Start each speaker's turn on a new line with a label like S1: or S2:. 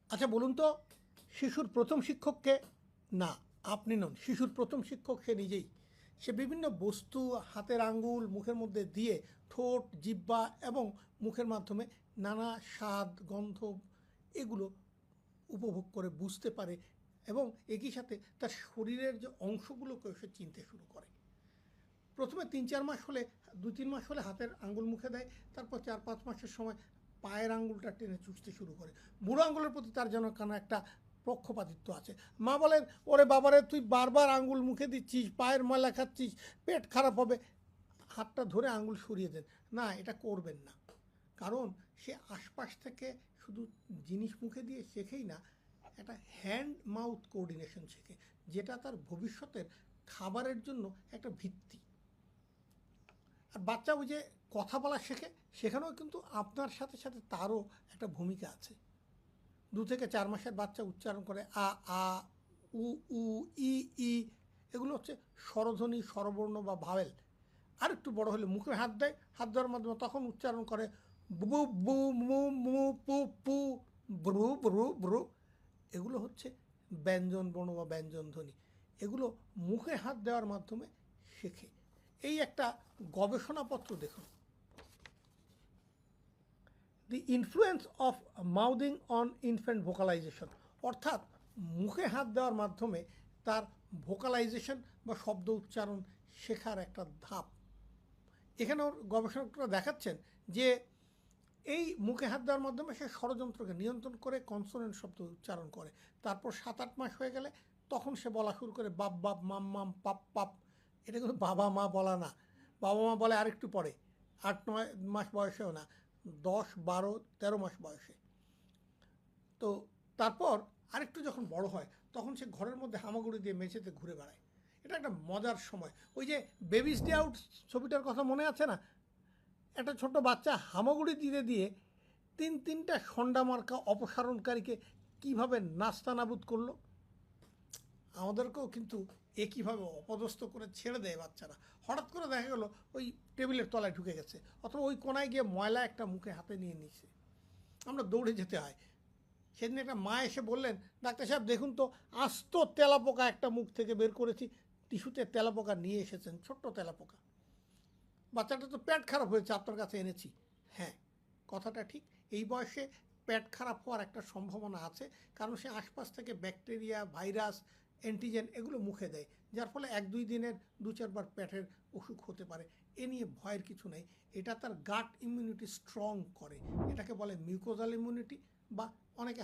S1: আচ্ছা বলুন তো, শিশুর প্রথম শিক্ষককে? না, আপনি নন। শিশুর প্রথম শিক্ষক সে নিজেই। সে বিভিন্ন বস্তু হাতের আঙ্গুল মুখের মধ্যে দিয়ে ঠোঁট, জিহ্বা এবং মুখের মাধ্যমে নানা স্বাদ, গন্ধ এগুলো উপভোগ করে বুঝতে পারে এবং একই সাথে তার শরীরের যে অংশগুলোকে সে চিনতে শুরু করে। প্রথমে ৩-৪ মাস হলে, ২-৩ মাস হলে হাতের আঙ্গুল মুখে দেয়, তারপর ৪-৫ মাসের সময় পায়ের আঙ্গুলটা টেনে চুষতে শুরু করে। বুড়ো আঙ্গুলের প্রতি তার যেন কেন একটা পক্ষপাতিত্ব আছে। মা বলেন, ওরে বাবারে তুই বারবার আঙ্গুল মুখে দিচ্ছিস, পায়ের ময়লা খাচ্ছিস, পেট খারাপ হবে। হাতটা ধরে আঙ্গুল সরিয়ে দেন, না এটা করবেন না। কারণ সে আশপাশ থেকে শুধু জিনিস মুখে দিয়ে শেখেই না, একটা হ্যান্ড মাউথ কোঅর্ডিনেশন শেখে, যেটা তার ভবিষ্যতের খাবারের জন্য একটা ভিত্তি। আর বাচ্চা ওই যে কথা বলা শেখে, সেখানেও কিন্তু আপনার সাথে সাথে তারও একটা ভূমিকা আছে। 2 থেকে 4 মাসের বাচ্চা উচ্চারণ করে আ আ, উ উ, ই ই, এগুলো হচ্ছে স্বরধ্বনি, স্বরবর্ণ বা ভাওয়েল। আর একটু বড় হলে মুখে হাত দেয়, হাত দেওয়ার মাধ্যমে তখন উচ্চারণ করে বু বু, মু মু, পু পু, ব্রু ব্রু ব্রু। এগুলো হচ্ছে ব্যঞ্জন বর্ণ বা ব্যঞ্জন ধ্বনি। এগুলো মুখে হাত দেওয়ার মাধ্যমে শেখে। এই একটা গবেষণাপত্র দেখুন, দি ইনফ্লুয়েন্স অফ মাউথিং অন ইনফ্যান্ট ভোকালাইজেশন, অর্থাৎ মুখে হাত দেওয়ার মাধ্যমে তার ভোকালাইজেশন বা শব্দ উচ্চারণ শেখার একটা ধাপ। এখানেও গবেষকরা দেখাচ্ছেন যে এই মুখে হাত দেওয়ার মাধ্যমে সে ষড়যন্ত্রকে নিয়ন্ত্রণ করে কনসোনেন্ট শব্দ উচ্চারণ করে। তারপর 7-8 মাস হয়ে গেলে তখন সে বলা শুরু করে বাপ বাপ, মাম মাম, পাপ পাপ। এটা কিন্তু বাবা মা বলা না, বাবা মা বলে আরেকটু পরে, 8-9 মাস বয়সেও না, 10-12-13 মাস বয়সে। তো তারপর আরেকটু যখন বড় হয় তখন সে ঘরের মধ্যে হামাগুড়ি দিয়ে মেঝেতে ঘুরে বেড়ায়। এটা একটা মজার সময়। ওই যে বেবিস ডে আউট ছবিটার কথা মনে আছে না? একটা ছোট বাচ্চা হামাগুড়ি দিতে দিয়ে 3-3টা ষণ্ডা মার্কা অপসারণকারীকে কীভাবে নাস্তানাবুদ করলো। আমাদেরকেও কিন্তু একইভাবে অপদস্থ করে ছেড়ে দেয় বাচ্চারা। হঠাৎ করে দেখা গেলো ওই টেবিলের তলায় ঢুকে গেছে, অথবা ওই কোনায় গিয়ে ময়লা একটা মুখে হাতে নিয়ে নিচ্ছে, আমরা দৌড়ে যেতে হয়। সেদিন একটা মা এসে বললেন, ডাক্তার সাহেব দেখুন তো, আস্ত তেলাপোকা একটা মুখ থেকে বের করেছি। টিস্যুতে তেলাপোকা নিয়ে এসেছেন, ছোট্ট তেলাপোকা। বাচ্চাটা তো পেট খারাপ হয়েছে, আপনার কাছে এনেছি। হ্যাঁ, কথাটা ঠিক। এই বয়সে পেট খারাপ হওয়ার একটা সম্ভাবনা আছে, কারণ সে আশপাশ থেকে ব্যাকটেরিয়া, ভাইরাস, অ্যান্টিজেন এগুলো মুখে দেয়, যার ফলে 1-2 দিনের 2-4 বার পেটের অসুখ হতে পারে। এ নিয়ে ভয়ের কিছু নেই। এটা তার গাট ইমিউনিটি স্ট্রং করে। এটাকে বলে মিউকোজাল ইমিউনিটি, বা অনেকে